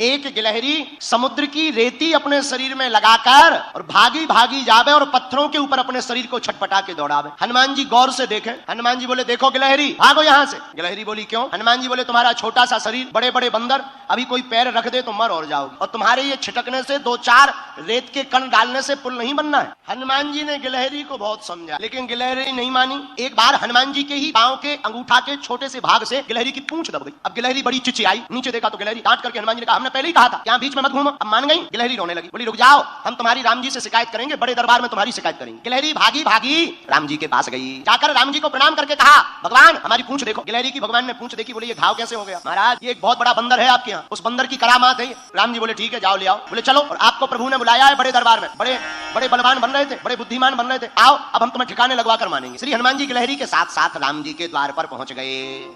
एक गिलहरी समुद्र की रेती अपने शरीर में लगाकर और भागी भागी जावे और पत्थरों के ऊपर अपने शरीर को छटपटा के दौड़ावे। हनुमान जी गौर से देखे, हनुमान जी बोले देखो गिलहरी भागो यहाँ से। गिलहरी बोली क्यों? हनुमान जी बोले तुम्हारा छोटा सा शरीर, बड़े बड़े बंदर, अभी कोई पैर रख दे तो मर और जाओगे, और तुम्हारे ये छिटकने से दो चार रेत के कण डालने से पुल नहीं बनना है। हनुमान जी ने गिलहरी को बहुत समझा, लेकिन गिलहरी नहीं मानी। एक बार हनुमान जी के ही पांव के अंगूठा के छोटे से भाग से गिलहरी की पूंछ दब गई। अब गिलहरी बड़ी चिचियाई, नीचे देखा तो गिलहरी डांट करके हनुमान जी ने कहा हमने पहले ही कहा था यहाँ बीच में मत घूमो। अब मान गई, गिलहरी रोने लगी, बोली रुक जाओ हम तुम्हारी राम जी से शिकायत करेंगे, बड़े दरबार में तुम्हारी शिकायत करेंगे। गिलहरी भागी भागी राम जी के पास गई, जाकर राम जी को प्रणाम करके कहा भगवान हमारी पूंछ देखो। गिलहरी की भगवान ने पूंछ देखी, बोले ये घाव कैसे हो गया? महाराज ये एक बहुत बड़ा बंदर है आपके यहाँ, उस बंदर की करामात है। राम जी बोले ठीक है जाओ ले आओ। बोले चलो, और आपको प्रभु ने बुलाया है बड़े दरबार में, बड़े बड़े बलवान बन रहे थे, बड़े बुद्धिमान बन रहे थे, आओ अब हम तुम्हें ठिकाने लगवा कर मानेंगे। श्री हनुमान जी गिलहरी के साथ साथ राम जी के द्वार पर पहुंच गए।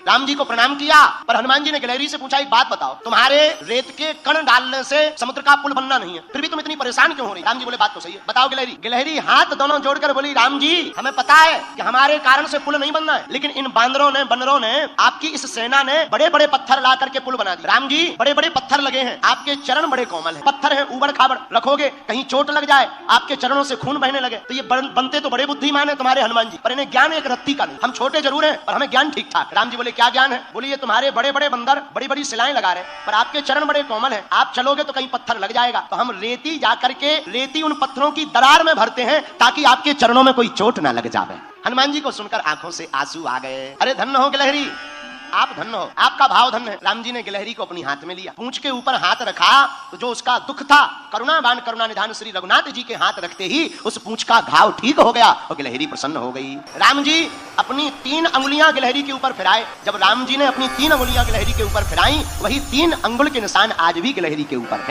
राम जी को प्रणाम किया, पर हनुमान जी ने गिलहरी से पूछा एक बात बताओ, तुम्हारे रेत के कण डालने से समुद्र का पुल बनना नहीं है, फिर भी तुम इतनी परेशान क्यों हो रही? राम जी बोले बात तो सही है, बताओ गिलहरी। गिलहरी हाथ दोनों जोड़कर बोली राम जी हमें पता है कि हमारे कारण से पुल नहीं बनना है, लेकिन इन बांदरों ने बंदरों ने आपकी इस सेना ने बड़े बड़े पत्थर ला करके पुल बना दिया। राम जी बड़े बड़े पत्थर लगे हैं, आपके चरण बड़े कोमल हैं, पत्थर हैं उबड़ खाबड़, रखोगे कहीं चोट लग जाए, आपके चरणों से खून बहने लगे, तो ये बनते तो बड़े बुद्धिमान है तुम्हारे हनुमान जी, पर इन्हें ज्ञान एक रत्ती का नहीं। हम छोटे जरूर हैं पर हमें ज्ञान ठीक ठाक। राम जी बोले क्या ज्ञान है? बोले ये तुम्हारे बड़े बड़े बंदर बड़ी बड़ी शिलाएं लगा रहे हैं, पर आपके चरण बड़े कोमल हैं, आप चलोगे तो कहीं पत्थर लग जाएगा, तो हम रेती जाकर के रेती उन पत्थरों की दरार में भरते हैं ताकि आपके चरणों में कोई चोट ना लग जाए। हनुमान जी को सुनकर आंखों से आंसू आ गए। अरे धन्य हो गिलहरी, आप धन्य हो, आपका भाव धन्य है। राम जी ने गिलहरी को अपनी हाथ में लिया, पूंछ के ऊपर हाथ रखा तो जो उसका दुख था, करुणावान करुणा निधान श्री रघुनाथ जी के हाथ रखते ही उस पूंछ का घाव ठीक हो गया और गिलहरी प्रसन्न हो गई। राम जी अपनी 3 अंगुलियां गिलहरी के ऊपर फिराए। जब राम जी ने अपनी 3 अंगुलियां गिलहरी के ऊपर फिराई, वही 3 अंगुल के निशान आज भी गिलहरी के ऊपर है।